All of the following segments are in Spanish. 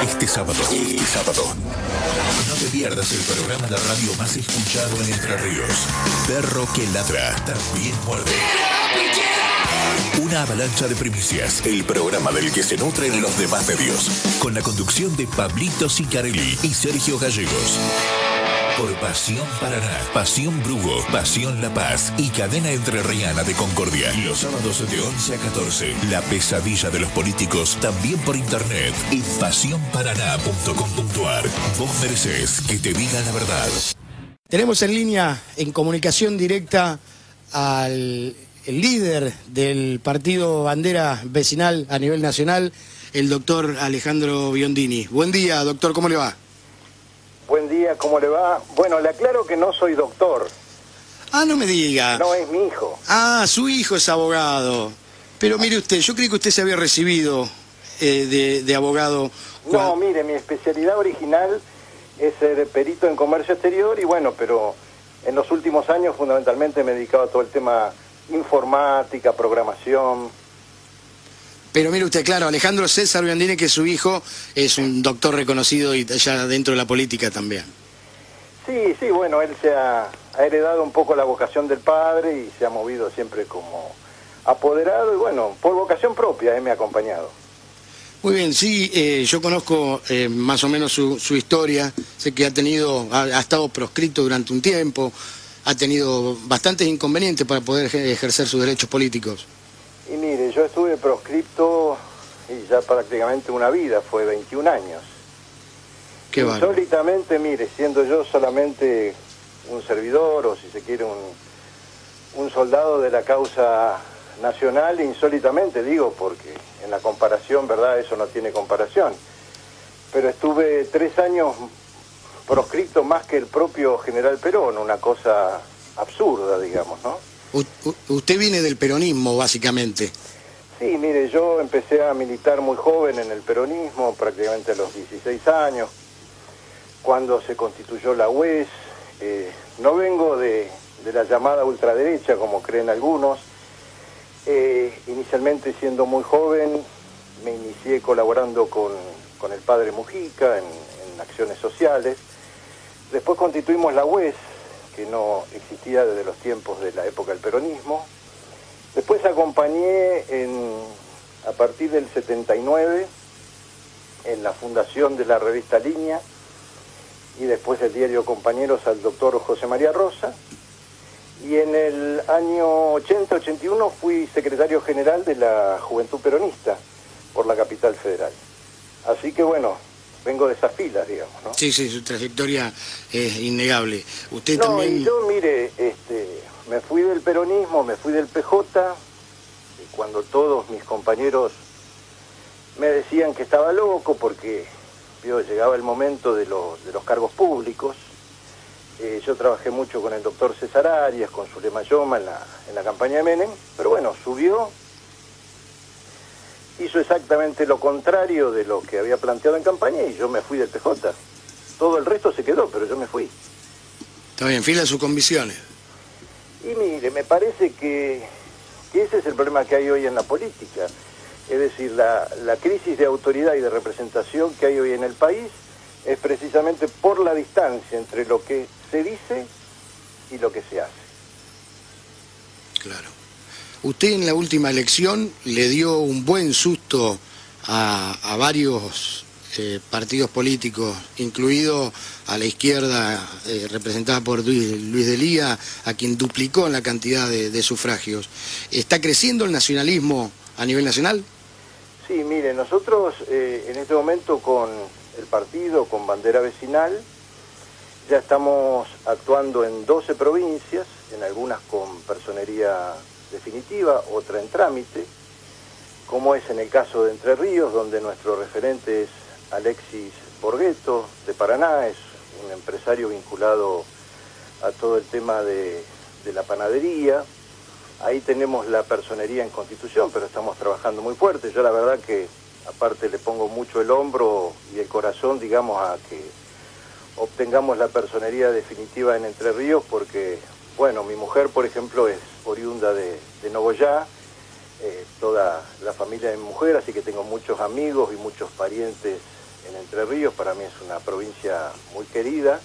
Este sábado, no te pierdas el programa de radio más escuchado en Entre Ríos. Perro que ladra, también muerde. Una avalancha de primicias. El programa del que se nutren los demás medios. Con la conducción de Pablito Sicarelli y Sergio Gallegos. Por Pasión Paraná, Pasión Brugo, Pasión La Paz y Cadena Entrerriana de Concordia. Los sábados de 11 a 14. La pesadilla de los políticos también por internet en pasionparaná.com.ar. Vos merecés que te diga la verdad. Tenemos en línea, en comunicación directa, al líder del partido Bandera Vecinal a nivel nacional, el doctor Alejandro Biondini. Buen día, doctor, ¿cómo le va? Buen día, ¿cómo le va? Bueno, le aclaro que no soy doctor. Ah, no me diga. No, es mi hijo. Ah, su hijo es abogado. Pero mire usted, yo creí que usted se había recibido de abogado. No, mire, mi especialidad original es ser perito en comercio exterior y bueno, pero en los últimos años fundamentalmente me he dedicado a todo el tema informática, programación. Pero mire usted, claro, Alejandro César Biondini, que su hijo es un doctor reconocido y ya dentro de la política también. Sí, bueno, él se ha heredado un poco la vocación del padre y se ha movido siempre como apoderado y bueno, por vocación propia me ha acompañado. Muy bien, sí, yo conozco más o menos su historia, sé que ha estado proscrito durante un tiempo, ha tenido bastantes inconvenientes para poder ejercer sus derechos políticos. Y mire, yo estuve proscripto y ya prácticamente una vida, fue 21 años. Qué bárbaro. Insólitamente, mire, siendo yo solamente un servidor o si se quiere un soldado de la causa nacional, insólitamente digo, porque en la comparación, ¿verdad? Eso no tiene comparación. Pero estuve 3 años proscripto más que el propio general Perón, una cosa absurda, digamos, ¿no? Usted viene del peronismo, básicamente. Sí, mire, yo empecé a militar muy joven en el peronismo, prácticamente a los 16 años, cuando se constituyó la UES. No vengo de la llamada ultraderecha, como creen algunos. Inicialmente, siendo muy joven, me inicié colaborando con el padre Mujica en acciones sociales. Después constituimos la UES, que no existía desde los tiempos de la época del peronismo. Después acompañé a partir del 79 en la fundación de la revista Línea y después el diario Compañeros al doctor José María Rosa. Y en el año 80-81 fui secretario general de la Juventud Peronista por la capital federal. Así que bueno, vengo de esas filas, digamos, ¿no? Sí, su trayectoria es innegable. Usted no, también... y yo, mire, me fui del peronismo, me fui del PJ, y cuando todos mis compañeros me decían que estaba loco porque llegaba el momento de los cargos públicos. Yo trabajé mucho con el doctor César Arias, con Zulema Yoma en la campaña de Menem, pero bueno, subió, hizo exactamente lo contrario de lo que había planteado en campaña y yo me fui del PJ. Todo el resto se quedó, pero yo me fui. Está bien, fila sus convicciones. Y mire, me parece que ese es el problema que hay hoy en la política. Es decir, la crisis de autoridad y de representación que hay hoy en el país es precisamente por la distancia entre lo que se dice y lo que se hace. Claro. Usted en la última elección le dio un buen susto a varios partidos políticos, incluido a la izquierda representada por Luis Delía, a quien duplicó en la cantidad de sufragios. ¿Está creciendo el nacionalismo a nivel nacional? Sí, mire, nosotros en este momento con el partido, con Bandera Vecinal, ya estamos actuando en 12 provincias, en algunas con personería definitiva, otra en trámite, como es en el caso de Entre Ríos, donde nuestro referente es Alexis Borghetto, de Paraná, es un empresario vinculado a todo el tema de la panadería. Ahí tenemos la personería en Constitución, pero estamos trabajando muy fuerte. Yo la verdad que, aparte, le pongo mucho el hombro y el corazón, digamos, a que obtengamos la personería definitiva en Entre Ríos, porque, bueno, mi mujer, por ejemplo, es oriunda de Nogoyá, toda la familia de mi mujer, así que tengo muchos amigos y muchos parientes en Entre Ríos, para mí es una provincia muy querida.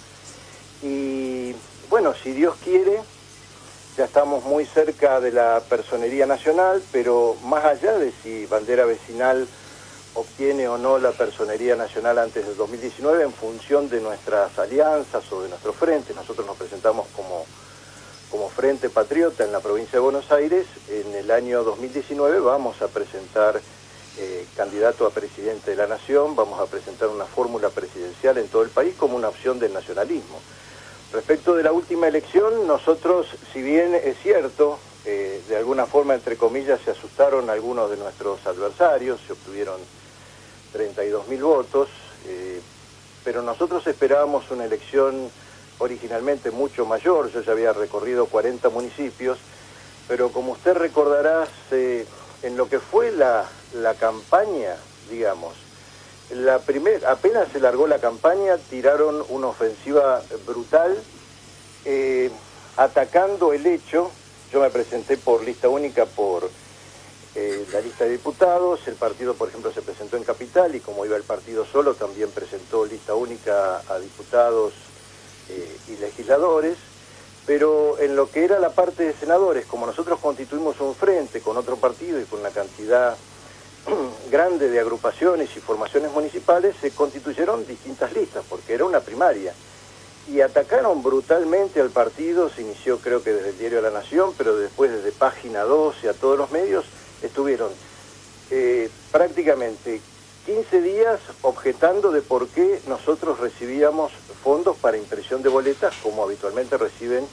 Y bueno, si Dios quiere, ya estamos muy cerca de la personería nacional, pero más allá de si Bandera Vecinal obtiene o no la personería nacional antes del 2019, en función de nuestras alianzas o de nuestro frente, nosotros nos presentamos como Frente Patriota en la provincia de Buenos Aires. En el año 2019 vamos a presentar candidato a presidente de la Nación, vamos a presentar una fórmula presidencial en todo el país como una opción del nacionalismo. Respecto de la última elección, nosotros, si bien es cierto, de alguna forma, entre comillas, se asustaron algunos de nuestros adversarios, se obtuvieron 32.000 votos, pero nosotros esperábamos una elección originalmente mucho mayor. Yo ya había recorrido 40 municipios, pero como usted recordará, en lo que fue la campaña, digamos, apenas se largó la campaña, tiraron una ofensiva brutal, atacando el hecho. Yo me presenté por lista única por la lista de diputados, el partido, por ejemplo, se presentó en Capital, y como iba el partido solo, también presentó lista única a diputados y legisladores. Pero en lo que era la parte de senadores, como nosotros constituimos un frente con otro partido y con una cantidad grande de agrupaciones y formaciones municipales, se constituyeron distintas listas, porque era una primaria. Y atacaron brutalmente al partido. Se inició, creo que desde el diario La Nación, pero después desde Página 12 a todos los medios, estuvieron prácticamente 15 días objetando de por qué nosotros recibíamos fondos para impresión de boletas, como habitualmente reciben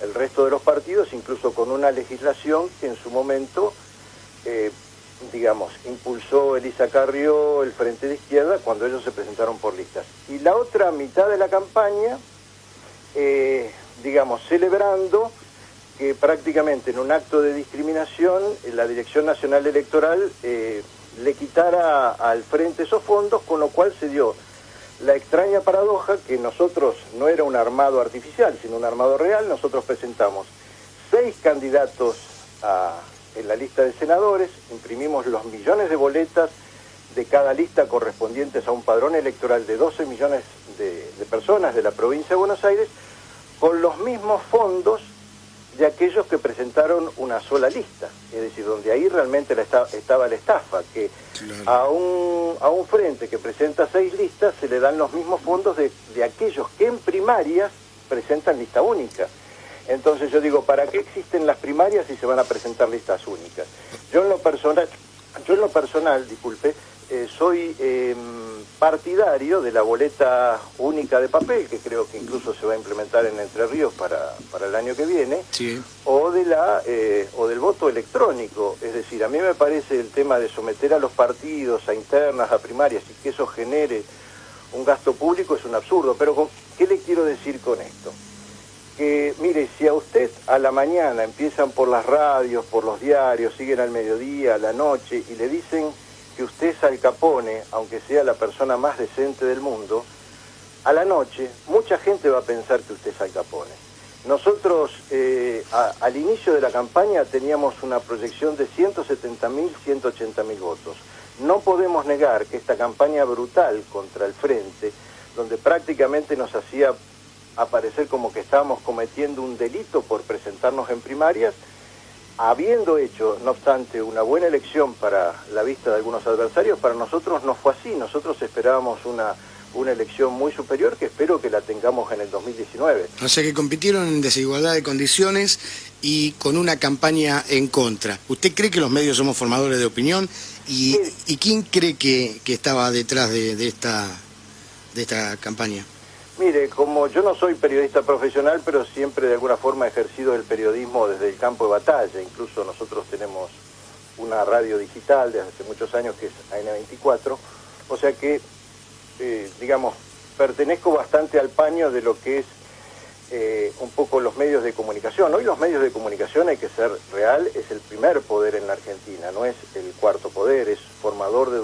el resto de los partidos, incluso con una legislación que en su momento, digamos, impulsó Elisa Carrió, el Frente de Izquierda, cuando ellos se presentaron por listas. Y la otra mitad de la campaña, digamos, celebrando que prácticamente en un acto de discriminación la Dirección Nacional Electoral le quitara al Frente esos fondos, con lo cual se dio la extraña paradoja que nosotros, no era un armado artificial, sino un armado real. Nosotros presentamos 6 candidatos en la lista de senadores, imprimimos los millones de boletas de cada lista correspondientes a un padrón electoral de 12 millones de personas de la provincia de Buenos Aires, con los mismos fondos de aquellos que presentaron una sola lista. Es decir, donde ahí realmente estaba la estafa, que claro, a un frente que presenta 6 listas se le dan los mismos fondos de aquellos que en primarias presentan lista única. Entonces yo digo, ¿para qué existen las primarias si se van a presentar listas únicas? Yo en lo personal, disculpe, soy partidario de la boleta única de papel, que creo que incluso se va a implementar en Entre Ríos para el año que viene, sí, o del voto electrónico. Es decir, a mí me parece el tema de someter a los partidos a internas, a primarias, y que eso genere un gasto público es un absurdo. Pero ¿qué le quiero decir con esto? Que, mire, si a usted a la mañana empiezan por las radios, por los diarios, siguen al mediodía, a la noche, y le dicen que usted es Al Capone, aunque sea la persona más decente del mundo, a la noche mucha gente va a pensar que usted es Al Capone. Nosotros al inicio de la campaña teníamos una proyección de 170.000, 180.000 votos. No podemos negar que esta campaña brutal contra el Frente, donde prácticamente nos hacía aparecer como que estábamos cometiendo un delito por presentarnos en primarias, habiendo hecho, no obstante, una buena elección para la vista de algunos adversarios, para nosotros no fue así. Nosotros esperábamos una elección muy superior, que espero que la tengamos en el 2019. O sea que compitieron en desigualdad de condiciones y con una campaña en contra. ¿Usted cree que los medios somos formadores de opinión? ¿Y quién cree que estaba detrás de esta campaña? Mire, como yo no soy periodista profesional, pero siempre de alguna forma he ejercido el periodismo desde el campo de batalla. Incluso nosotros tenemos una radio digital desde hace muchos años, que es AN24, o sea que, digamos, pertenezco bastante al paño de lo que es un poco los medios de comunicación. Hoy los medios de comunicación, hay que ser real, es el primer poder en la Argentina, no es el cuarto poder, es formador de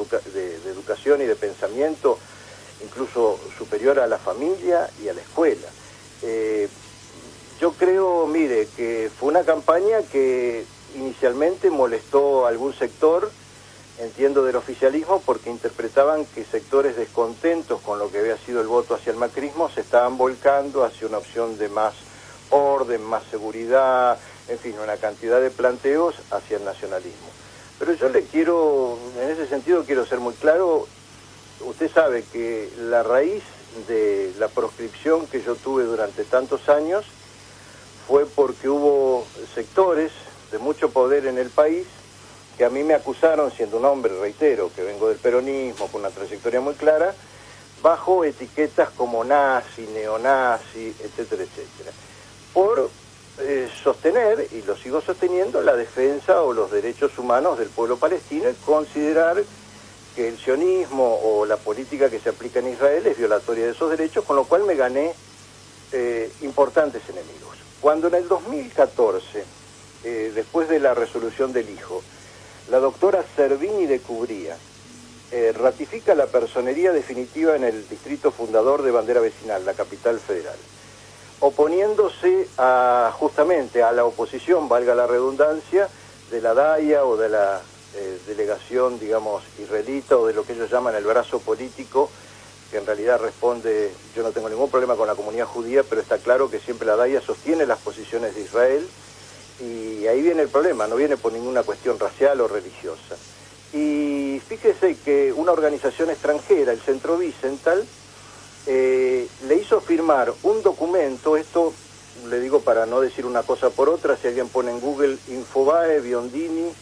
educación y de pensamiento, incluso superior a la familia y a la escuela. Yo creo, mire, que fue una campaña que inicialmente molestó a algún sector entiendo, del oficialismo, porque interpretaban que sectores descontentos con lo que había sido el voto hacia el macrismo se estaban volcando hacia una opción de más orden, más seguridad, en fin, una cantidad de planteos hacia el nacionalismo. Pero yo le quiero, en ese sentido quiero ser muy claro. Usted sabe que la raíz de la proscripción que yo tuve durante tantos años fue porque hubo sectores de mucho poder en el país que a mí me acusaron, siendo un hombre, reitero, que vengo del peronismo, con una trayectoria muy clara, bajo etiquetas como nazi, neonazi, etcétera, etcétera, por sostener, y lo sigo sosteniendo, la defensa o los derechos humanos del pueblo palestino y considerar que el sionismo o la política que se aplica en Israel es violatoria de esos derechos, con lo cual me gané importantes enemigos. Cuando en el 2014, después de la resolución del hijo, la doctora Servini de Cubría ratifica la personería definitiva en el distrito fundador de Bandera Vecinal, la capital federal, oponiéndose justamente a la oposición, valga la redundancia, de la DAIA o de la delegación, digamos, israelita, o de lo que ellos llaman el brazo político, que en realidad responde, yo no tengo ningún problema con la comunidad judía, pero está claro que siempre la DAIA sostiene las posiciones de Israel, y ahí viene el problema, no viene por ninguna cuestión racial o religiosa. Y fíjese que una organización extranjera, el Centro Wiesenthal, le hizo firmar un documento, esto le digo para no decir una cosa por otra, si alguien pone en Google Infobae, Biondini,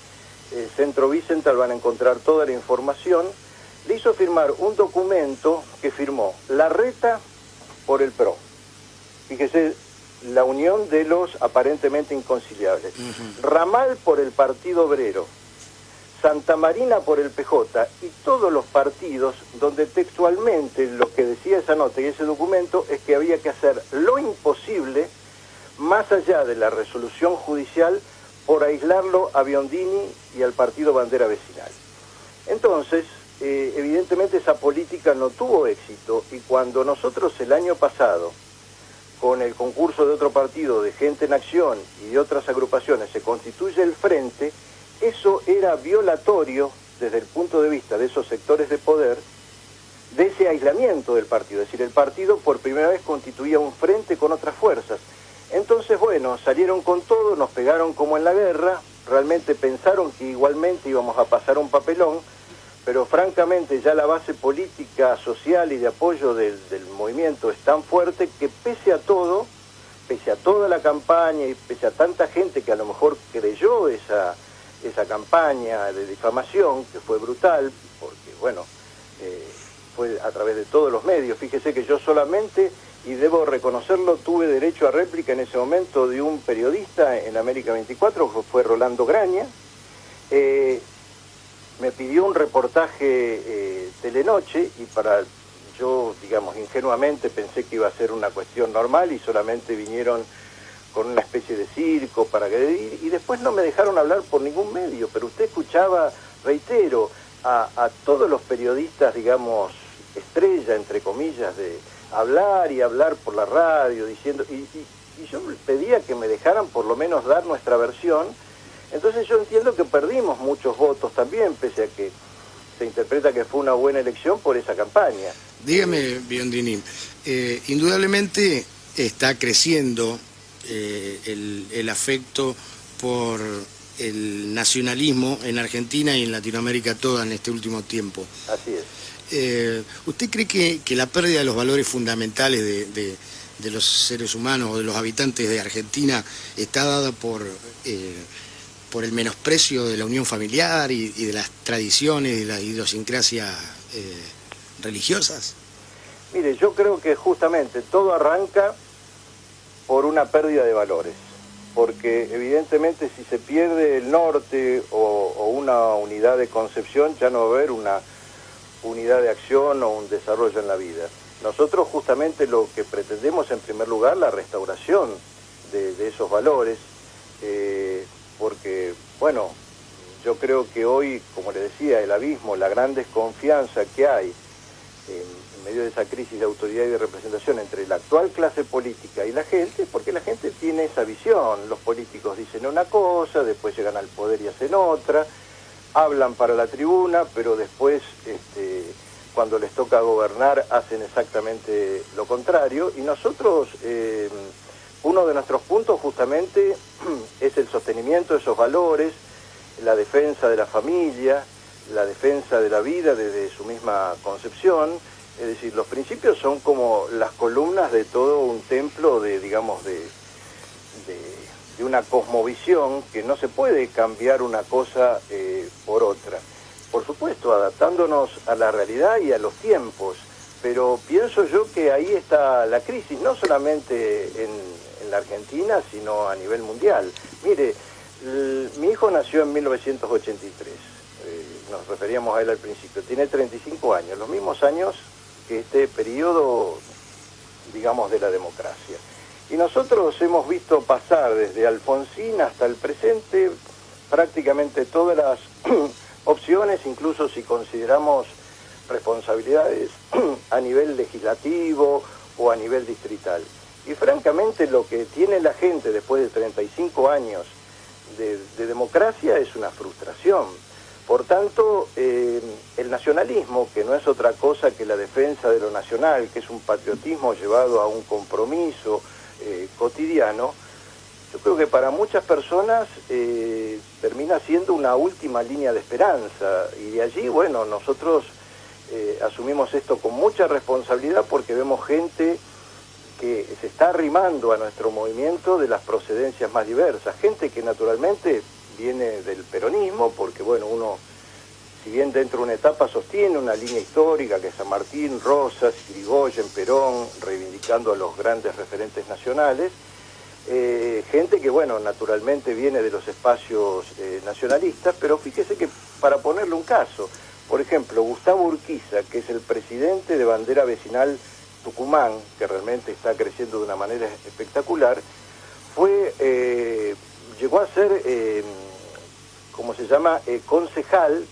Centro Wiesenthal, van a encontrar toda la información. Le hizo firmar un documento que firmó Larreta por el PRO. Fíjese, la unión de los aparentemente inconciliables. Ramal por el Partido Obrero, Santa Marina por el PJ, y todos los partidos donde textualmente lo que decía esa nota y ese documento es que había que hacer lo imposible, más allá de la resolución judicial, por aislarlo a Biondini y al partido Bandera Vecinal. Entonces, evidentemente esa política no tuvo éxito, y cuando nosotros el año pasado, con el concurso de otro partido, de Gente en Acción y de otras agrupaciones, se constituye el Frente, eso era violatorio desde el punto de vista de esos sectores de poder, de ese aislamiento del partido. Es decir, el partido por primera vez constituía un frente con otras fuerzas. Entonces, bueno, salieron con todo, nos pegaron como en la guerra, realmente pensaron que igualmente íbamos a pasar un papelón, pero francamente ya la base política, social y de apoyo del movimiento es tan fuerte que pese a todo, pese a toda la campaña y pese a tanta gente que a lo mejor creyó esa campaña de difamación, que fue brutal, porque bueno, fue a través de todos los medios. Fíjese que yo solamente, y debo reconocerlo, tuve derecho a réplica en ese momento de un periodista en América 24, que fue Rolando Graña. Me pidió un reportaje Telenoche, y yo, digamos, ingenuamente pensé que iba a ser una cuestión normal y solamente vinieron con una especie de circo para agredir, y después no me dejaron hablar por ningún medio. Pero usted escuchaba, reitero, a todos los periodistas, digamos, estrella, entre comillas, de hablar y hablar por la radio, diciendo, y yo pedía que me dejaran por lo menos dar nuestra versión. Entonces yo entiendo que perdimos muchos votos también, pese a que se interpreta que fue una buena elección por esa campaña. Dígame, Biondini, indudablemente está creciendo el afecto por el nacionalismo en Argentina y en Latinoamérica toda en este último tiempo. Así es. ¿Usted cree que la pérdida de los valores fundamentales de los seres humanos o de los habitantes de Argentina está dada por el menosprecio de la unión familiar y de las tradiciones y de la idiosincrasia religiosas? Mire, yo creo que justamente todo arranca por una pérdida de valores, porque evidentemente si se pierde el norte o una unidad de concepción, ya no va a haber una unidad de acción o un desarrollo en la vida. Nosotros justamente lo que pretendemos, en primer lugar, la restauración de esos valores, porque, bueno, yo creo que hoy, como le decía, el abismo, la gran desconfianza que hay en medio de esa crisis de autoridad y de representación entre la actual clase política y la gente, porque la gente tiene esa visión. Los políticos dicen una cosa, después llegan al poder y hacen otra, hablan para la tribuna, pero después, cuando les toca gobernar, hacen exactamente lo contrario. Y nosotros, uno de nuestros puntos justamente es el sostenimiento de esos valores, la defensa de la familia, la defensa de la vida desde su misma concepción. Es decir, los principios son como las columnas de todo un templo de, digamos, de una cosmovisión, que no se puede cambiar una cosa por otra. Por supuesto, adaptándonos a la realidad y a los tiempos, pero pienso yo que ahí está la crisis, no solamente en la Argentina, sino a nivel mundial. Mire, mi hijo nació en 1983, nos referíamos a él al principio, tiene 35 años, los mismos años que este periodo, digamos, de la democracia. Y nosotros hemos visto pasar desde Alfonsín hasta el presente prácticamente todas las opciones, incluso si consideramos responsabilidades a nivel legislativo o a nivel distrital. Y francamente lo que tiene la gente después de 35 años de democracia es una frustración. Por tanto, el nacionalismo, que no es otra cosa que la defensa de lo nacional, que es un patriotismo llevado a un compromiso cotidiano, yo creo que para muchas personas termina siendo una última línea de esperanza. Y de allí, bueno, nosotros asumimos esto con mucha responsabilidad porque vemos gente que se está arrimando a nuestro movimiento de las procedencias más diversas, gente que naturalmente viene del peronismo, porque bueno, uno, si bien dentro de una etapa sostiene una línea histórica que es San Martín, Rosas, Irigoyen, Perón, reivindicando a los grandes referentes nacionales, gente que bueno, naturalmente viene de los espacios nacionalistas, pero fíjese que para ponerle un caso, por ejemplo, Gustavo Urquiza, que es el presidente de Bandera Vecinal Tucumán, que realmente está creciendo de una manera espectacular, llegó a ser, ¿cómo se llama?, concejal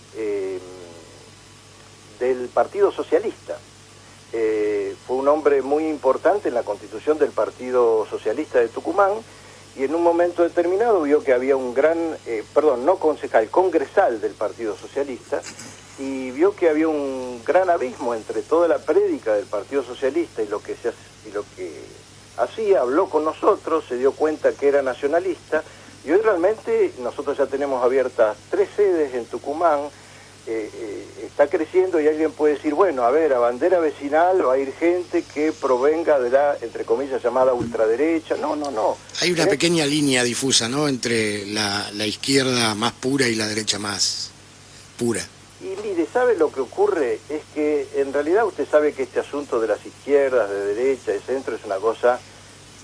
del Partido Socialista. Fue un hombre muy importante en la constitución del Partido Socialista de Tucumán, y en un momento determinado vio que había un gran, no concejal, congresal del Partido Socialista, y vio que había un gran abismo entre toda la prédica del Partido Socialista y lo que hacía. Habló con nosotros, se dio cuenta que era nacionalista, y hoy realmente nosotros ya tenemos abiertas 3 sedes en Tucumán. Está creciendo, y alguien puede decir, bueno, a ver, a Bandera Vecinal va a ir gente que provenga de la, entre comillas, llamada ultraderecha. No. Hay una pequeña línea difusa, ¿no?, entre la izquierda más pura y la derecha más pura. Y mire, ¿sabe lo que ocurre? Es que en realidad usted sabe que este asunto de las izquierdas, de derecha, de centro, es una cosa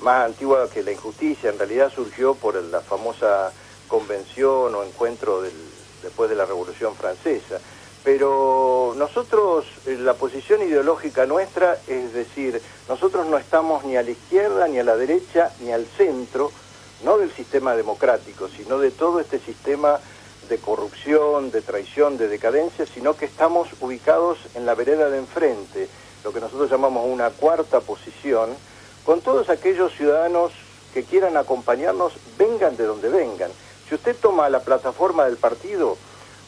más antigua que la injusticia. En realidad surgió por la famosa convención o encuentro después de la Revolución Francesa. Pero nosotros, la posición ideológica nuestra, es decir, nosotros no estamos ni a la izquierda, ni a la derecha, ni al centro, no del sistema democrático, sino de todo este sistema de corrupción, de traición, de decadencia, sino que estamos ubicados en la vereda de enfrente, lo que nosotros llamamos una cuarta posición, con todos aquellos ciudadanos que quieran acompañarnos, vengan de donde vengan. Si usted toma la plataforma del partido,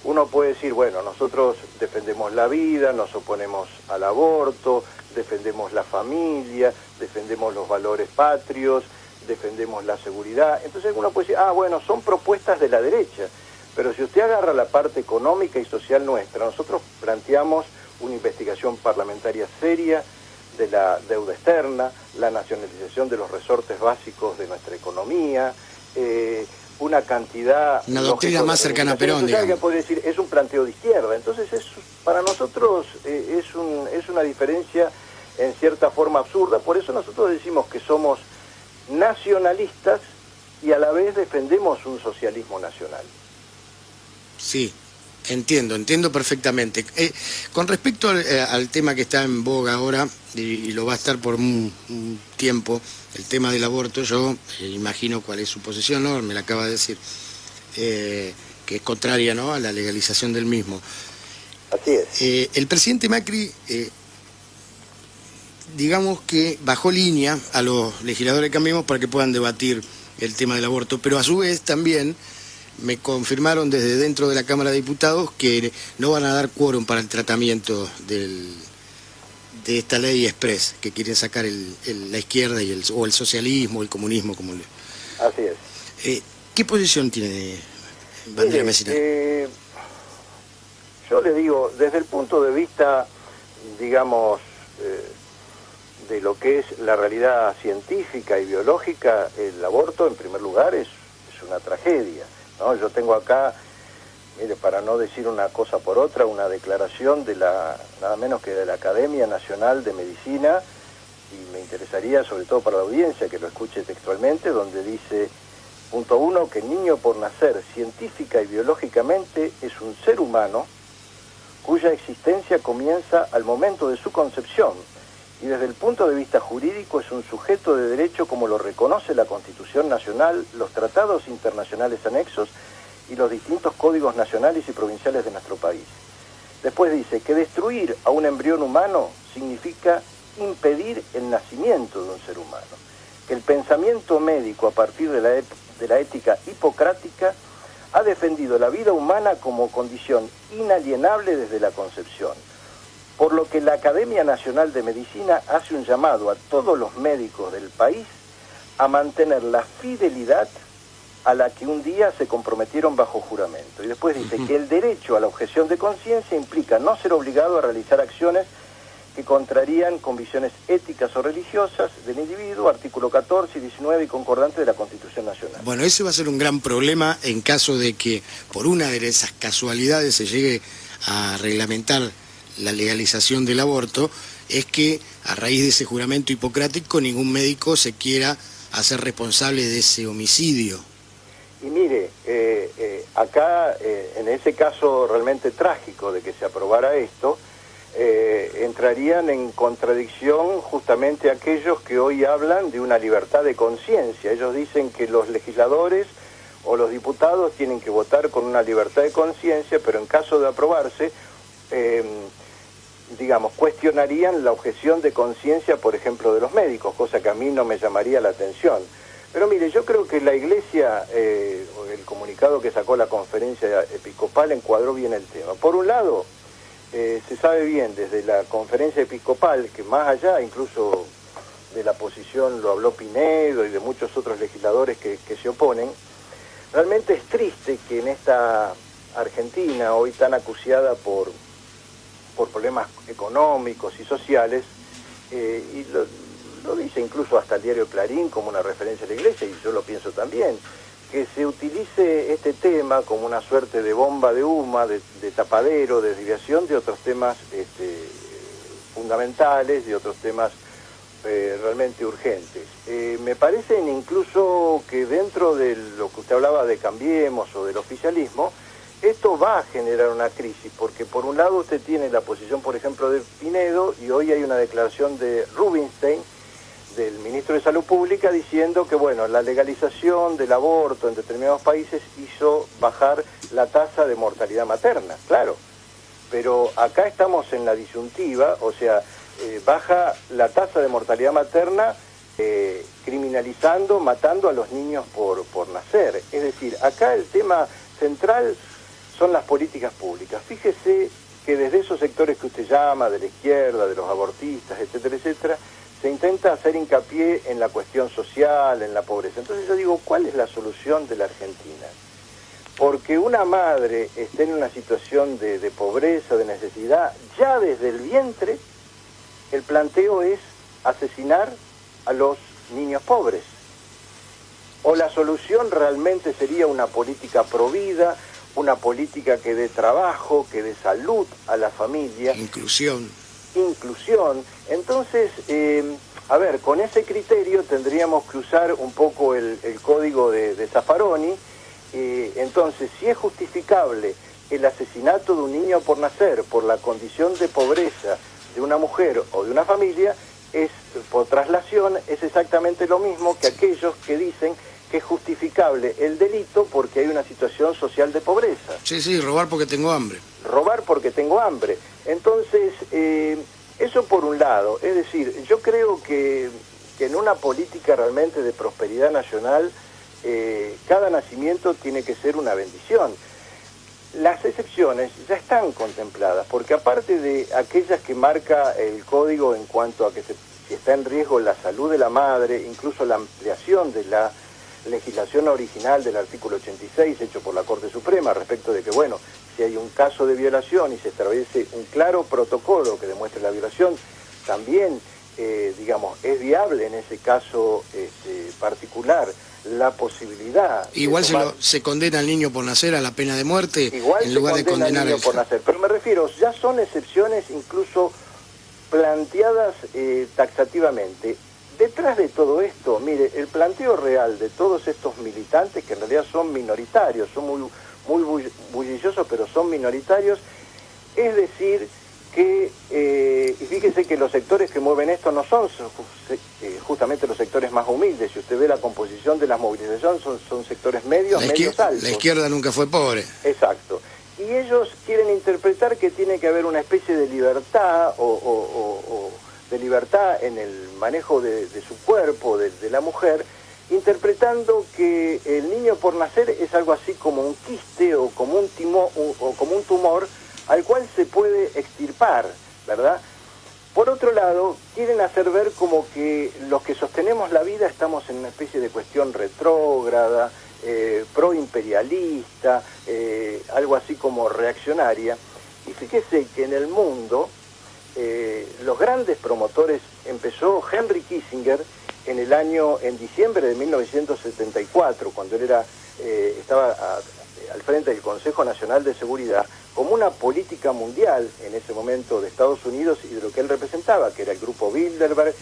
uno puede decir, bueno, nosotros defendemos la vida, nos oponemos al aborto, defendemos la familia, defendemos los valores patrios, defendemos la seguridad. Entonces uno puede decir, bueno, son propuestas de la derecha. Pero si usted agarra la parte económica y social nuestra, nosotros planteamos una investigación parlamentaria seria de la deuda externa, la nacionalización de los resortes básicos de nuestra economía, una cantidad... Una doctrina más cercana a Perón, digamos. Alguien puede decir, es un planteo de izquierda. Entonces, para nosotros es una diferencia en cierta forma absurda. Por eso nosotros decimos que somos nacionalistas y a la vez defendemos un socialismo nacional. Sí, entiendo perfectamente. Con respecto al tema que está en boga ahora, y lo va a estar por un tiempo, el tema del aborto, yo imagino cuál es su posición, ¿no? Me la acaba de decir, que es contraria, ¿no?, a la legalización del mismo. Así es. El presidente Macri, digamos que bajó línea a los legisladores de Cambiemos para que puedan debatir el tema del aborto, pero a su vez también me confirmaron desde dentro de la Cámara de Diputados que no van a dar quórum para el tratamiento de esta ley express, que quieren sacar la izquierda o el socialismo, el comunismo, como le... Así es. ¿Qué posición tiene Bandera Vecinal? Yo le digo, desde el punto de vista, digamos, de lo que es la realidad científica y biológica, el aborto, en primer lugar, es una tragedia, ¿no? Yo tengo acá, mire, para no decir una cosa por otra, una declaración de nada menos que de la Academia Nacional de Medicina, y me interesaría, sobre todo para la audiencia, que lo escuche textualmente, donde dice, punto 1, que el niño por nacer científica y biológicamente es un ser humano cuya existencia comienza al momento de su concepción, y desde el punto de vista jurídico es un sujeto de derecho como lo reconoce la Constitución Nacional, los tratados internacionales anexos y los distintos códigos nacionales y provinciales de nuestro país. Después dice que destruir a un embrión humano significa impedir el nacimiento de un ser humano, que el pensamiento médico a partir de la ética hipocrática ha defendido la vida humana como condición inalienable desde la concepción, por lo que la Academia Nacional de Medicina hace un llamado a todos los médicos del país a mantener la fidelidad a la que un día se comprometieron bajo juramento. Y después dice que el derecho a la objeción de conciencia implica no ser obligado a realizar acciones que contrarían convicciones éticas o religiosas del individuo, artículo 14 y 19 y concordante de la Constitución Nacional. Bueno, ese va a ser un gran problema en caso de que por una de esas casualidades se llegue a reglamentar la legalización del aborto, es que a raíz de ese juramento hipocrático ningún médico se quiera hacer responsable de ese homicidio. Y mire, acá en ese caso realmente trágico de que se aprobara esto, entrarían en contradicción justamente aquellos que hoy hablan de una libertad de conciencia. Ellos dicen que los legisladores o los diputados tienen que votar con una libertad de conciencia, pero en caso de aprobarse, digamos, cuestionarían la objeción de conciencia, por ejemplo, de los médicos, cosa que a mí no me llamaría la atención. Pero mire, yo creo que la Iglesia, el comunicado que sacó la conferencia episcopal encuadró bien el tema. Por un lado, se sabe bien desde la conferencia episcopal que más allá incluso de la posición, lo habló Pinedo y de muchos otros legisladores que se oponen, realmente es triste que en esta Argentina, hoy tan acuciada por problemas económicos y sociales, y lo dice incluso hasta el diario Clarín como una referencia a la Iglesia, y yo lo pienso también, que se utilice este tema como una suerte de bomba de humo, de tapadero, de desviación de otros temas fundamentales, de otros temas realmente urgentes. Me parece incluso que dentro de lo que usted hablaba de Cambiemos o del oficialismo, esto va a generar una crisis, porque por un lado usted tiene la posición, por ejemplo, de Pinedo, y hoy hay una declaración de Rubinstein, del ministro de Salud Pública, diciendo que, bueno, la legalización del aborto en determinados países hizo bajar la tasa de mortalidad materna, claro, pero acá estamos en la disyuntiva, o sea, baja la tasa de mortalidad materna criminalizando, matando a los niños por nacer. Es decir, acá el tema central son las políticas públicas. Fíjese que desde esos sectores que usted llama, de la izquierda, de los abortistas, etcétera, etcétera, se intenta hacer hincapié en la cuestión social, en la pobreza. Entonces yo digo, ¿cuál es la solución de la Argentina? Porque una madre esté en una situación de pobreza, de necesidad, ya desde el vientre, el planteo es asesinar a los niños pobres. O la solución realmente sería una política provida, una política que dé trabajo, que dé salud a la familia. Inclusión. Entonces, a ver, con ese criterio tendríamos que usar un poco el código de Zaffaroni. Entonces, si es justificable el asesinato de un niño por nacer, por la condición de pobreza de una mujer o de una familia, es por traslación, es exactamente lo mismo que aquellos que dicen que es justificable el delito porque hay una situación social de pobreza. Sí, robar porque tengo hambre. Robar porque tengo hambre. Entonces, eso por un lado. Es decir, yo creo que en una política realmente de prosperidad nacional cada nacimiento tiene que ser una bendición. Las excepciones ya están contempladas, porque aparte de aquellas que marca el código en cuanto a que si está en riesgo la salud de la madre, incluso la ampliación de la legislación original del artículo 86 hecho por la Corte Suprema respecto de que, bueno, si hay un caso de violación y se establece un claro protocolo que demuestre la violación, también, digamos, es viable en ese caso particular la posibilidad... Igual se condena al niño por nacer a la pena de muerte igual en lugar de condenar al niño por nacer. Pero me refiero, ya son excepciones incluso planteadas taxativamente. Detrás de todo esto, mire, el planteo real de todos estos militantes, que en realidad son minoritarios, son muy bulliciosos, pero son minoritarios, es decir que, y fíjese que los sectores que mueven esto no son justamente los sectores más humildes. Si usted ve la composición de las movilizaciones, son sectores medios altos. La izquierda nunca fue pobre. Exacto. Y ellos quieren interpretar que tiene que haber una especie de libertad o de libertad en el manejo de su cuerpo, de la mujer, interpretando que el niño por nacer es algo así como un quiste o como un tumor al cual se puede extirpar, ¿verdad? Por otro lado, quieren hacer ver como que los que sostenemos la vida estamos en una especie de cuestión retrógrada, proimperialista, algo así como reaccionaria. Y fíjese que en el mundo los grandes promotores, empezó Henry Kissinger en diciembre de 1974, cuando él estaba al frente del Consejo Nacional de Seguridad, como una política mundial en ese momento de Estados Unidos y de lo que él representaba, que era el grupo Bilderberg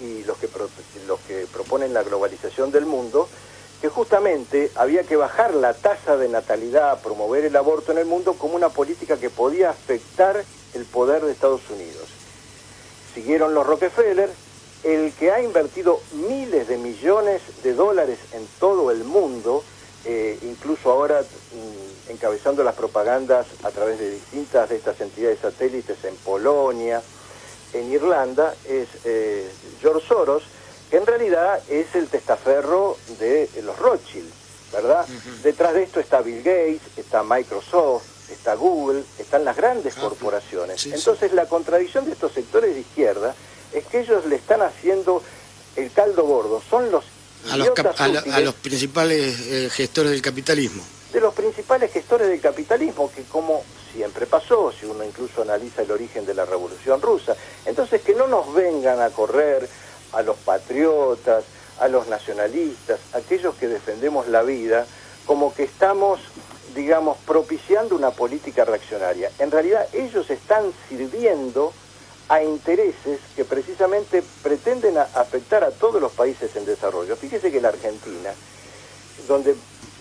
y los que proponen la globalización del mundo, que justamente había que bajar la tasa de natalidad, promover el aborto en el mundo como una política que podía afectar el poder de Estados Unidos. Siguieron los Rockefeller, el que ha invertido miles de millones de dólares en todo el mundo, incluso ahora encabezando las propagandas a través de distintas de estas entidades satélites en Polonia, en Irlanda, es George Soros, que en realidad es el testaferro de los Rothschild, ¿verdad? Detrás de esto está Bill Gates, está Microsoft, está Google, están las grandes corporaciones. Sí, entonces sí. La contradicción de estos sectores de izquierda es que ellos le están haciendo el caldo gordo, son los a los principales gestores del capitalismo. De los principales gestores del capitalismo, que como siempre pasó, si uno incluso analiza el origen de la Revolución Rusa, entonces que no nos vengan a correr a los patriotas, a los nacionalistas, aquellos que defendemos la vida, como que estamos, digamos, propiciando una política reaccionaria. En realidad ellos están sirviendo a intereses que precisamente pretenden afectar a todos los países en desarrollo. Fíjese que la Argentina, donde,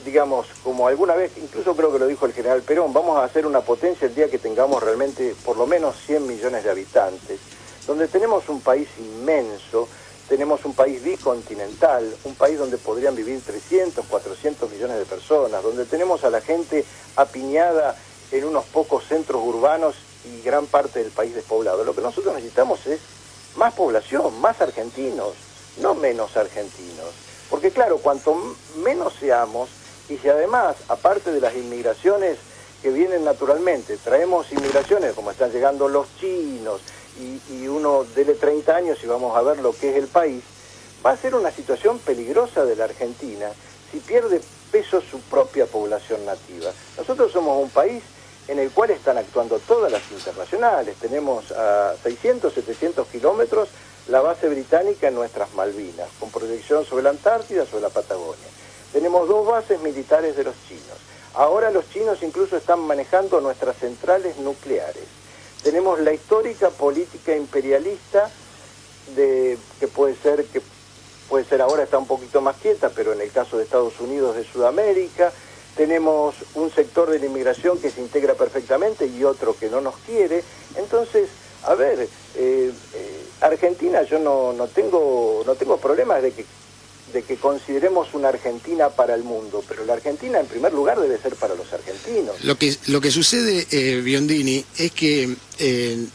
digamos, como alguna vez, incluso creo que lo dijo el general Perón, vamos a hacer una potencia el día que tengamos realmente por lo menos 100 millones de habitantes, donde tenemos un país inmenso, tenemos un país bicontinental, un país donde podrían vivir 300, 400 millones de personas, donde tenemos a la gente apiñada en unos pocos centros urbanos y gran parte del país despoblado. Lo que nosotros necesitamos es más población, más argentinos, no menos argentinos. Porque claro, cuanto menos seamos, y si además, aparte de las inmigraciones que vienen naturalmente, traemos inmigraciones como están llegando los chinos, y uno dele 30 años y vamos a ver lo que es el país, va a ser una situación peligrosa de la Argentina si pierde peso su propia población nativa. Nosotros somos un país en el cual están actuando todas las internacionales. Tenemos a 600, 700 kilómetros la base británica en nuestras Malvinas, con proyección sobre la Antártida, sobre la Patagonia. Tenemos 2 bases militares de los chinos. Ahora los chinos incluso están manejando nuestras centrales nucleares. Tenemos la histórica política imperialista que puede ser ahora está un poquito más quieta, pero en el caso de Estados Unidos de Sudamérica, tenemos un sector de la inmigración que se integra perfectamente y otro que no nos quiere. Entonces, a ver, Argentina, yo no tengo problemas de que de que consideremos una Argentina para el mundo, pero la Argentina en primer lugar debe ser para los argentinos. Lo que sucede, Biondini, es que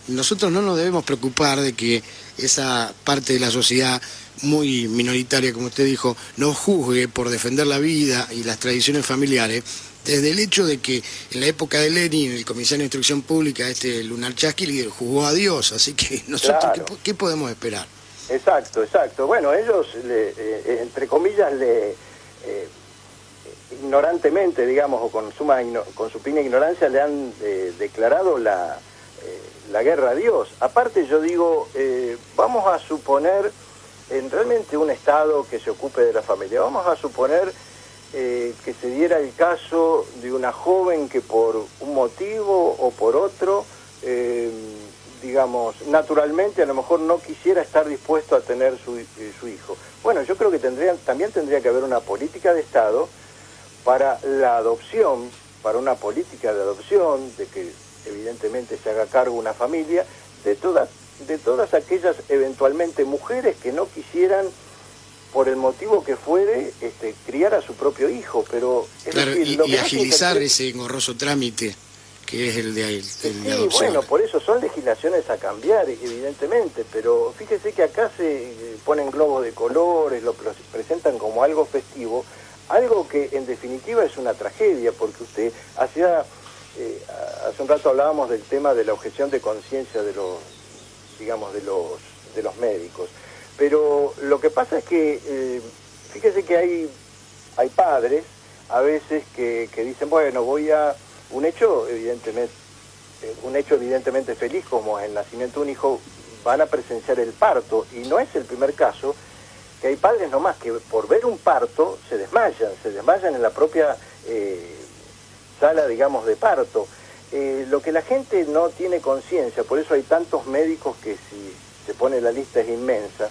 nosotros no nos debemos preocupar de que esa parte de la sociedad muy minoritaria, como usted dijo, nos juzgue por defender la vida y las tradiciones familiares, desde el hecho de que en la época de Lenin, el comisario de Instrucción Pública, Lunarchevski, juzgó a Dios, así que nosotros, claro. ¿Qué podemos esperar? Exacto, exacto. Bueno, ellos, entre comillas, ignorantemente, digamos, o con supina ignorancia, le han declarado la guerra a Dios. Aparte, yo digo, vamos a suponer realmente un Estado que se ocupe de la familia. Vamos a suponer que se diera el caso de una joven que por un motivo o por otro, digamos, naturalmente a lo mejor no quisiera estar dispuesto a tener su hijo. Bueno, yo creo que también tendría que haber una política de Estado para la adopción, para una política de adopción, de que evidentemente se haga cargo una familia, de todas aquellas eventualmente mujeres que no quisieran, por el motivo que fuere, criar a su propio hijo, pero... Claro, decir, y agilizar ese engorroso trámite que es el de adopción. Bueno, por eso son legislaciones a cambiar, evidentemente, pero fíjese que acá se ponen globos de colores, lo presentan como algo festivo, algo que en definitiva es una tragedia, porque usted hace un rato hablábamos del tema de la objeción de conciencia de los, digamos, de los médicos, pero lo que pasa es que, fíjese que hay padres a veces que dicen, bueno, voy a... Un hecho evidentemente feliz, como el nacimiento de un hijo, van a presenciar el parto, y no es el primer caso, que hay padres nomás que por ver un parto se desmayan en la propia sala, digamos, de parto. Lo que la gente no tiene conciencia, por eso hay tantos médicos que, si se pone la lista es inmensa,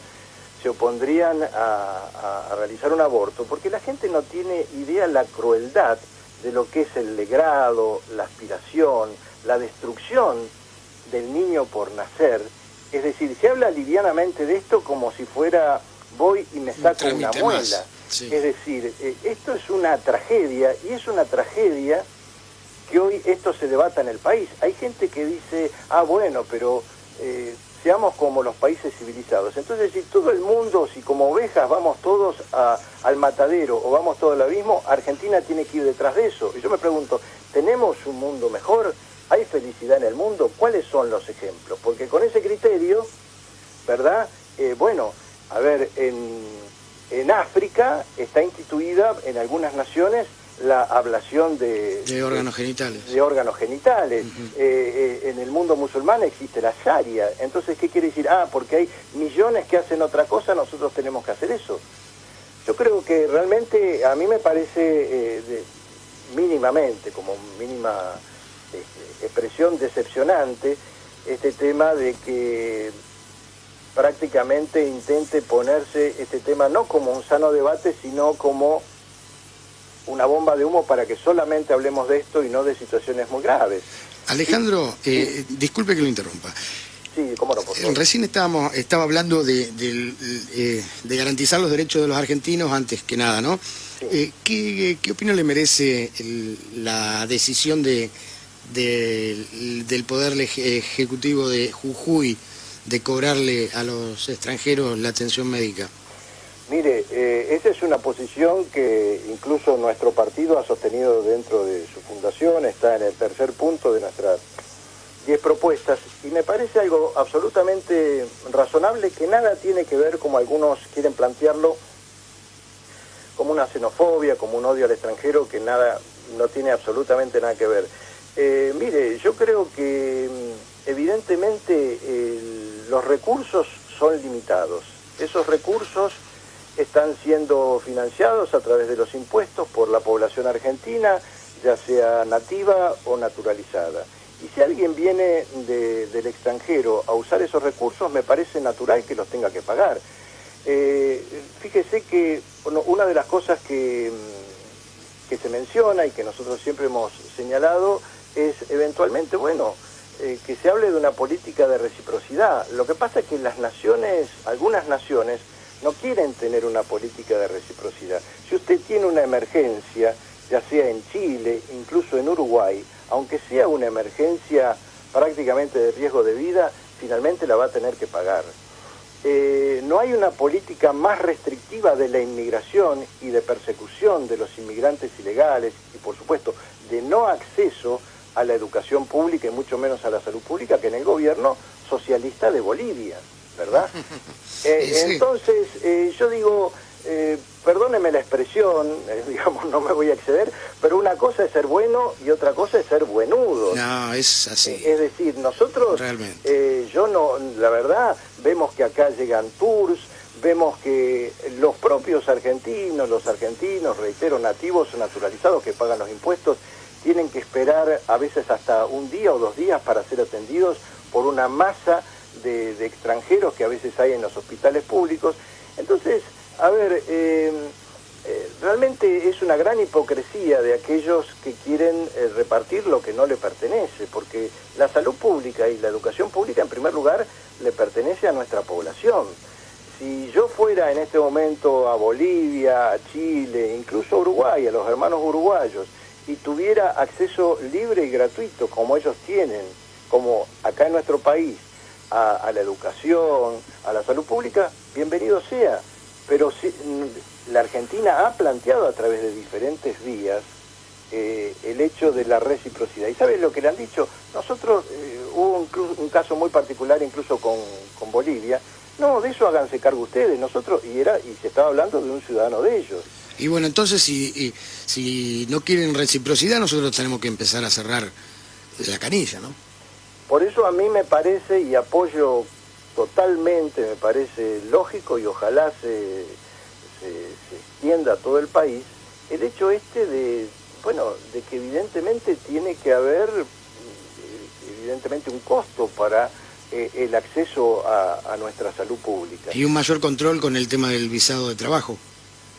se opondrían a realizar un aborto, porque la gente no tiene idea la crueldad de lo que es el degrado, la aspiración, la destrucción del niño por nacer. Es decir, se habla livianamente de esto como si fuera voy y me saco una muela. Sí. Es decir, esto es una tragedia, y es una tragedia que hoy esto se debata en el país. Hay gente que dice, bueno, pero seamos como los países civilizados. Entonces, si todo el mundo, si como ovejas vamos todos al matadero o vamos todos al abismo, Argentina tiene que ir detrás de eso. Y yo me pregunto, ¿tenemos un mundo mejor? ¿Hay felicidad en el mundo? ¿Cuáles son los ejemplos? Porque con ese criterio, ¿verdad? Bueno, a ver, en África está instituida en algunas naciones la ablación de órganos genitales. De órganos genitales. En el mundo musulmán existe la sharia. Entonces, ¿qué quiere decir? Porque hay millones que hacen otra cosa, nosotros tenemos que hacer eso. Yo creo que realmente a mí me parece mínimamente, como mínima expresión, decepcionante este tema de que prácticamente intente ponerse este tema no como un sano debate, sino como una bomba de humo para que solamente hablemos de esto y no de situaciones muy graves. Alejandro, disculpe que lo interrumpa. Sí, cómo no, por favor. Recién estaba hablando de garantizar los derechos de los argentinos antes que nada, ¿no? Sí. ¿Qué opinión le merece la decisión del Poder Ejecutivo de Jujuy de cobrarle a los extranjeros la atención médica? Mire, esa es una posición que incluso nuestro partido ha sostenido dentro de su fundación, está en el tercer punto de nuestras 10 propuestas, y me parece algo absolutamente razonable, que nada tiene que ver, como algunos quieren plantearlo, como una xenofobia, como un odio al extranjero, que no tiene absolutamente nada que ver. Mire, yo creo que evidentemente los recursos son limitados. Esos recursos están siendo financiados a través de los impuestos por la población argentina, ya sea nativa o naturalizada. Y si alguien viene del extranjero a usar esos recursos, me parece natural que los tenga que pagar. Fíjese que una de las cosas que se menciona y que nosotros siempre hemos señalado es eventualmente, que se hable de una política de reciprocidad. Lo que pasa es que algunas naciones no quieren tener una política de reciprocidad. Si usted tiene una emergencia, ya sea en Chile, incluso en Uruguay, aunque sea una emergencia prácticamente de riesgo de vida, finalmente la va a tener que pagar. No hay una política más restrictiva de la inmigración y de persecución de los inmigrantes ilegales y, por supuesto, de no acceso a la educación pública y mucho menos a la salud pública que en el gobierno socialista de Bolivia, ¿verdad? Sí. Entonces, yo digo, perdóneme la expresión, digamos, no me voy a exceder, pero una cosa es ser bueno y otra cosa es ser buenudo. No, es así. Es decir, nosotros, la verdad, vemos que acá llegan tours, vemos que los propios argentinos, reitero, nativos o naturalizados que pagan los impuestos, tienen que esperar a veces hasta un día o 2 días para ser atendidos por una masa de extranjeros que a veces hay en los hospitales públicos. Entonces, a ver, realmente es una gran hipocresía de aquellos que quieren repartir lo que no le pertenece, porque la salud pública y la educación pública, en primer lugar, le pertenece a nuestra población. Si yo fuera en este momento a Bolivia, a Chile, incluso a Uruguay, a los hermanos uruguayos, y tuviera acceso libre y gratuito, como ellos tienen, como acá en nuestro país, a la educación, a la salud pública, bienvenido sea. Pero sí, la Argentina ha planteado a través de diferentes vías el hecho de la reciprocidad. ¿Y saben lo que le han dicho? Nosotros, hubo un caso muy particular incluso con Bolivia. No, de eso háganse cargo ustedes. Nosotros, y se estaba hablando de un ciudadano de ellos. Y bueno, entonces si no quieren reciprocidad, nosotros tenemos que empezar a cerrar la canilla, ¿no? Por eso a mí me parece, y apoyo totalmente, me parece lógico, y ojalá se extienda a todo el país, el hecho de que evidentemente tiene que haber un costo para el acceso a nuestra salud pública. Y un mayor control con el tema del visado de trabajo.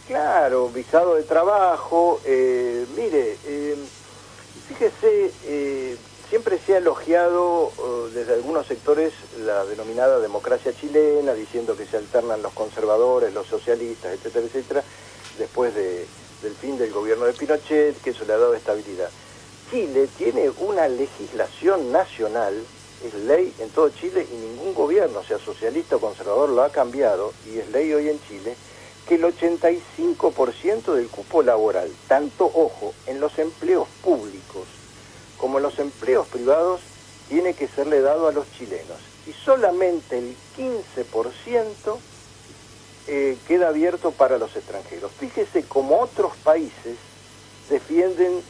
Claro, visado de trabajo. Mire, fíjese, siempre se ha elogiado desde algunos sectores la denominada democracia chilena, diciendo que se alternan los conservadores, los socialistas, etcétera, etcétera, después del fin del gobierno de Pinochet, que eso le ha dado estabilidad. Chile tiene una legislación nacional, es ley en todo Chile, y ningún gobierno, sea socialista o conservador, lo ha cambiado, y es ley hoy en Chile, que el 85% del cupo laboral, tanto, ojo, en los empleos públicos como en los empleos privados, tiene que serle dado a los chilenos. Y solamente el 15% queda abierto para los extranjeros. Fíjese cómo otros países defienden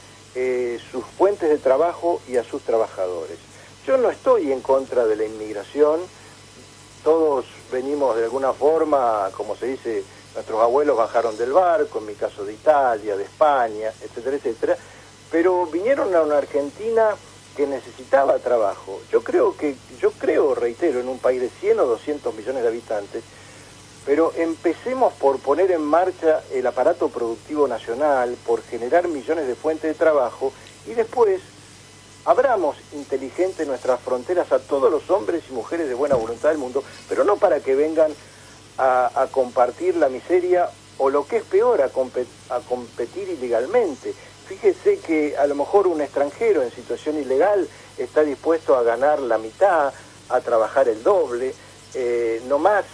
sus fuentes de trabajo y a sus trabajadores. Yo no estoy en contra de la inmigración, todos venimos de alguna forma, como se dice, nuestros abuelos bajaron del barco, en mi caso de Italia, de España, etcétera, etcétera, pero vinieron a una Argentina que necesitaba trabajo. Yo creo, reitero, en un país de 100 o 200 millones de habitantes, pero empecemos por poner en marcha el aparato productivo nacional, por generar millones de fuentes de trabajo, y después abramos inteligente nuestras fronteras a todos los hombres y mujeres de buena voluntad del mundo, pero no para que vengan a compartir la miseria o, lo que es peor, a competir ilegalmente. Fíjese que a lo mejor un extranjero en situación ilegal está dispuesto a ganar la mitad, a trabajar el doble, no más.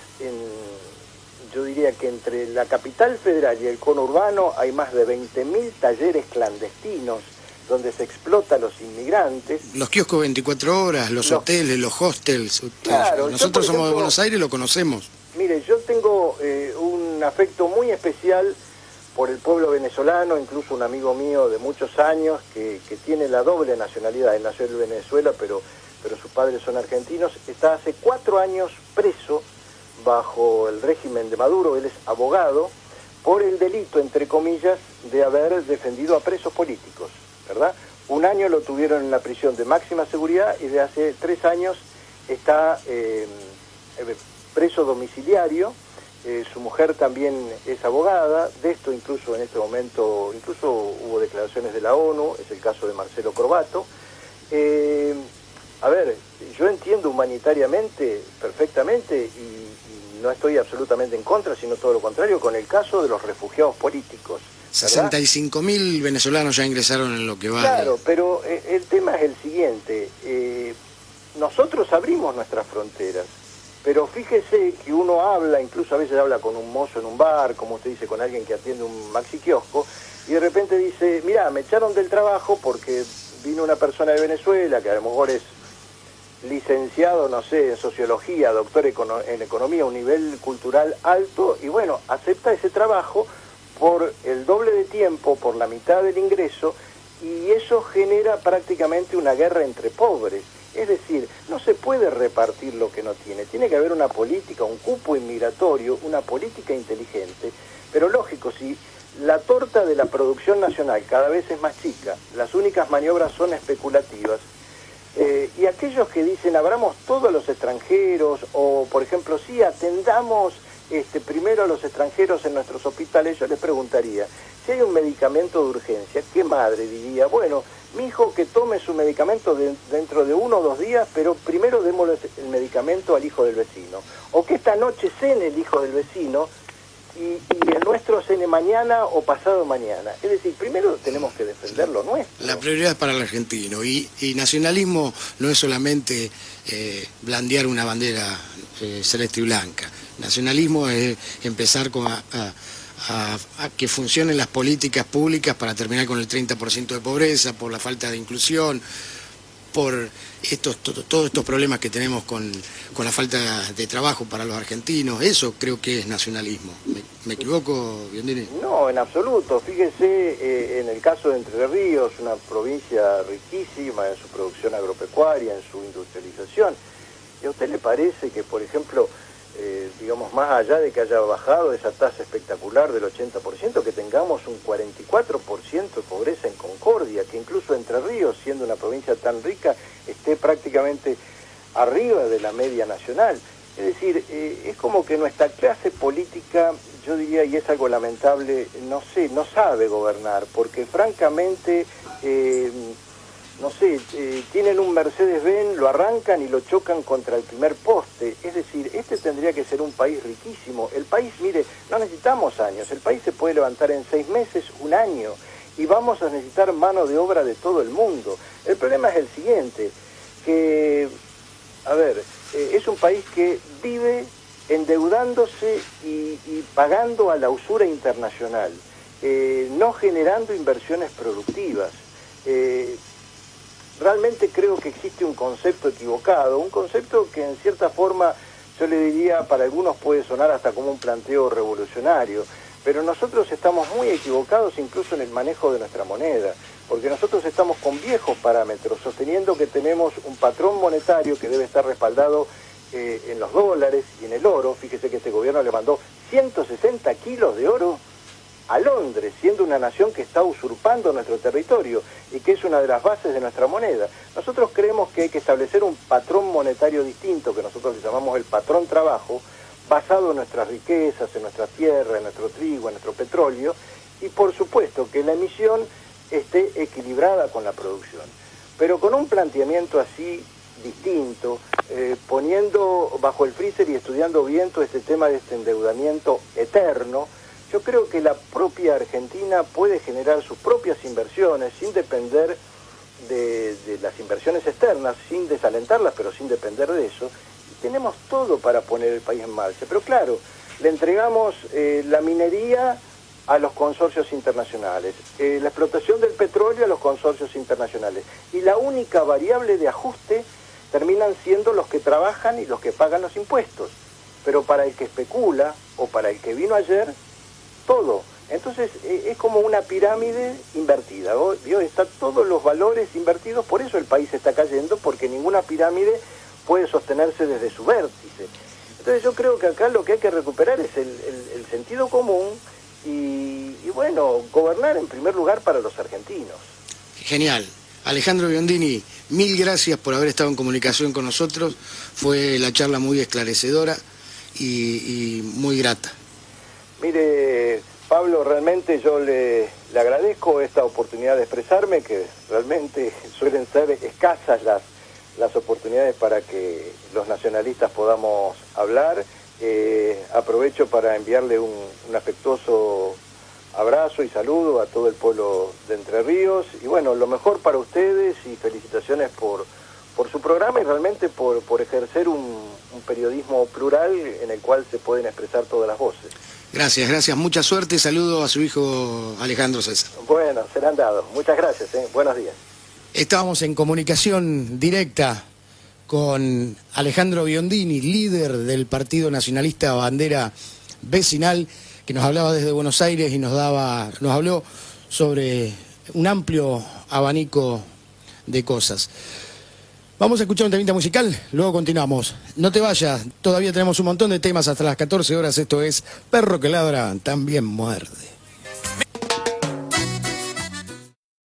Yo diría que entre la capital federal y el conurbano hay más de 20.000 talleres clandestinos donde se explota a los inmigrantes. Los kioscos 24 horas, los hoteles, los hostels. Claro, nosotros somos de Buenos Aires y lo conocemos. Mire, yo tengo un afecto muy especial por el pueblo venezolano, incluso un amigo mío de muchos años que tiene la doble nacionalidad. Él nació en Venezuela, pero sus padres son argentinos. Está hace 4 años preso bajo el régimen de Maduro. Él es abogado por el delito, entre comillas, de haber defendido a presos políticos, ¿verdad? 1 año lo tuvieron en la prisión de máxima seguridad y de hace 3 años está preso domiciliario. Su mujer también es abogada. De esto incluso en este momento, incluso hubo declaraciones de la ONU, es el caso de Marcelo Corbato. A ver, yo entiendo humanitariamente perfectamente y no estoy absolutamente en contra, sino todo lo contrario, con el caso de los refugiados políticos. 65.000 venezolanos ya ingresaron en lo que va. Claro, pero el tema es el siguiente, nosotros abrimos nuestras fronteras, pero fíjese que uno habla, incluso a veces habla con un mozo en un bar, como usted dice, con alguien que atiende un maxi kiosco, y de repente dice, mirá, me echaron del trabajo porque vino una persona de Venezuela, que a lo mejor es licenciado, no sé, en sociología, doctor en economía, un nivel cultural alto, y bueno, acepta ese trabajo por el doble de tiempo, por la mitad del ingreso, y eso genera prácticamente una guerra entre pobres. Es decir, no se puede repartir lo que no tiene. Tiene que haber una política, un cupo inmigratorio, una política inteligente. Pero lógico, si la torta de la producción nacional cada vez es más chica, las únicas maniobras son especulativas, y aquellos que dicen abramos todos los extranjeros, o por ejemplo, sí, atendamos primero a los extranjeros en nuestros hospitales, yo les preguntaría, si hay un medicamento de urgencia, ¿qué madre diría? Bueno, mi hijo que tome su medicamento dentro de 1 o 2 días, pero primero démosle el medicamento al hijo del vecino. O que esta noche cene el hijo del vecino y el nuestro cene mañana o pasado mañana. Es decir, primero tenemos que defender lo nuestro. La prioridad es para el argentino y nacionalismo no es solamente blandear una bandera celeste y blanca. Nacionalismo es empezar a que funcionen las políticas públicas para terminar con el 30% de pobreza, por la falta de inclusión, por todos estos problemas que tenemos con la falta de trabajo para los argentinos. Eso creo que es nacionalismo. ¿Me equivoco, Biondini? No, en absoluto. Fíjese, en el caso de Entre Ríos, una provincia riquísima en su producción agropecuaria, en su industrialización. ¿Y a usted le parece que, por ejemplo, digamos, más allá de que haya bajado esa tasa espectacular del 80%, que tengamos un 44% de pobreza en Concordia, que incluso Entre Ríos, siendo una provincia tan rica, esté prácticamente arriba de la media nacional? Es decir, es como que nuestra clase política, yo diría, y es algo lamentable, no sabe gobernar, porque francamente, no sé, tienen un Mercedes-Benz, lo arrancan y lo chocan contra el primer poste. Es decir, tendría que ser un país riquísimo. El país, mire, no necesitamos años, el país se puede levantar en 6 meses, 1 año, y vamos a necesitar mano de obra de todo el mundo. El problema es el siguiente, que, a ver, es un país que vive endeudándose y pagando a la usura internacional, no generando inversiones productivas. Realmente creo que existe un concepto equivocado, un concepto que en cierta forma yo le diría para algunos puede sonar hasta como un planteo revolucionario, pero nosotros estamos muy equivocados incluso en el manejo de nuestra moneda, porque nosotros estamos con viejos parámetros, sosteniendo que tenemos un patrón monetario que debe estar respaldado en los dólares y en el oro. Fíjese que este gobierno le mandó 160 kilos de oro a Londres, siendo una nación que está usurpando nuestro territorio y que es una de las bases de nuestra moneda. Nosotros creemos que hay que establecer un patrón monetario distinto, que nosotros le llamamos el patrón trabajo, basado en nuestras riquezas, en nuestra tierra, en nuestro trigo, en nuestro petróleo, y por supuesto que la emisión esté equilibrada con la producción. Pero con un planteamiento así distinto, poniendo bajo el freezer y estudiando bien todo este tema de este endeudamiento eterno, yo creo que la propia Argentina puede generar sus propias inversiones sin depender de las inversiones externas, sin desalentarlas, pero sin depender de eso. Y tenemos todo para poner el país en marcha. Pero claro, le entregamos la minería a los consorcios internacionales, la explotación del petróleo a los consorcios internacionales. Y la única variable de ajuste terminan siendo los que trabajan y los que pagan los impuestos. Pero para el que especula o para el que vino ayer, todo. Entonces es como una pirámide invertida, ¿vio? Están todos los valores invertidos, por eso el país está cayendo, porque ninguna pirámide puede sostenerse desde su vértice. Entonces yo creo que acá lo que hay que recuperar es el sentido común y bueno, gobernar en primer lugar para los argentinos. Genial. Alejandro Biondini, 1000 gracias por haber estado en comunicación con nosotros. Fue la charla muy esclarecedora y muy grata. Mire, Pablo, realmente yo le agradezco esta oportunidad de expresarme, que realmente suelen ser escasas las oportunidades para que los nacionalistas podamos hablar. Aprovecho para enviarle un afectuoso abrazo y saludo a todo el pueblo de Entre Ríos. Y bueno, lo mejor para ustedes y felicitaciones por su programa y realmente por ejercer un periodismo plural en el cual se pueden expresar todas las voces. Gracias, gracias. Mucha suerte. Saludo a su hijo Alejandro César. Bueno, serán dados. Muchas gracias. Buenos días. Estábamos en comunicación directa con Alejandro Biondini, líder del Partido Nacionalista Bandera Vecinal, que nos hablaba desde Buenos Aires y nos habló sobre un amplio abanico de cosas. Vamos a escuchar un temita musical, luego continuamos. No te vayas, todavía tenemos un montón de temas hasta las 14 horas. Esto es Perro que Ladra también muerde.